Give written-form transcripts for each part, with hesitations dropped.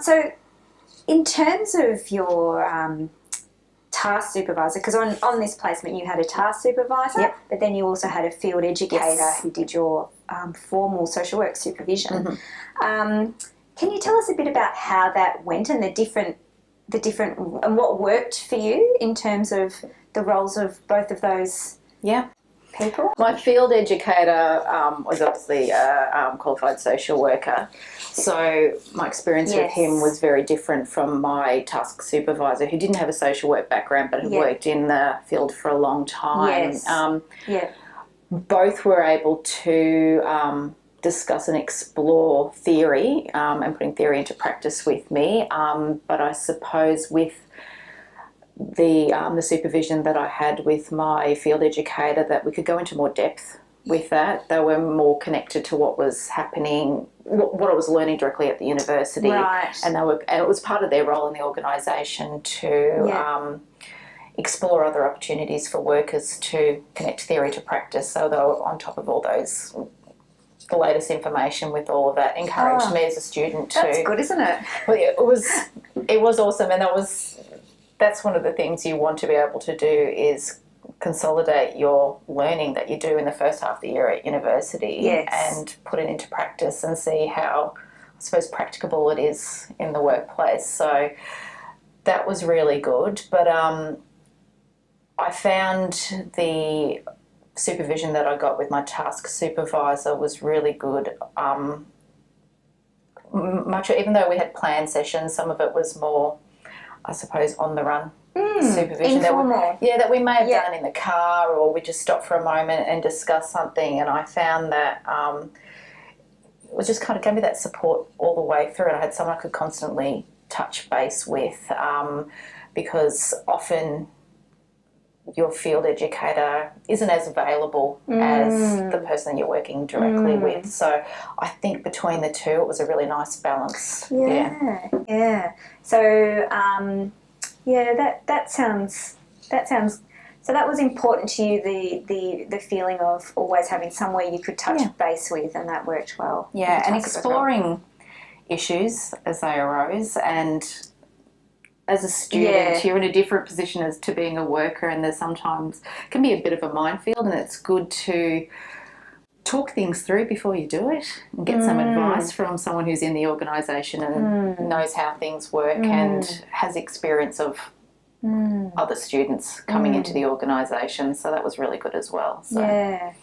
So in terms of your task supervisor, because on this placement you had a task supervisor, Yep. but then you also had a field educator Yes. who did your formal social work supervision. Can you tell us a bit about how that went and the different and what worked for you in terms of the roles of both of those Yeah. people? My field educator was obviously a qualified social worker, so my experience with him was very different from my task supervisor, who didn't have a social work background but had worked in the field for a long time. Both were able to discuss and explore theory and putting theory into practice with me, but I suppose with the supervision that I had with my field educator, that we could go into more depth with that. They were more connected to what was happening, what I was learning directly at the university, and it was part of their role in the organisation to explore other opportunities for workers to connect theory to practice. So they were on top of all those, the latest information with all of that, encouraged me as a student to. That's good, isn't it? Well, yeah, it was awesome, and that's one of the things you want to be able to do, is consolidate your learning that you do in the first half of the year at university and put it into practice and see how, I suppose, practicable it is in the workplace. So that was really good. But I found the supervision that I got with my task supervisor was really good. Even though we had planned sessions, some of it was more, I suppose, on the run supervision. Informal. That we may have done in the car, or we just stopped for a moment and discussed something, and I found that it was just kind of gave me that support all the way through, and I had someone I could constantly touch base with, because often your field educator isn't as available as the person you're working directly with. So I think between the two, it was a really nice balance. Yeah. So that sounds. So that was important to you, the feeling of always having somewhere you could touch base with, and that worked well. Yeah, and exploring issues as they arose, and as a student, you're in a different position as to being a worker, and there's sometimes can be a bit of a minefield, and it's good to talk things through before you do it and get some advice from someone who's in the organisation and knows how things work and has experience of other students coming into the organisation. So that was really good as well. So.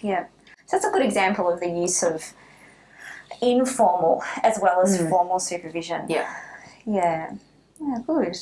So that's a good example of the use of informal as well as formal supervision. Yeah, good.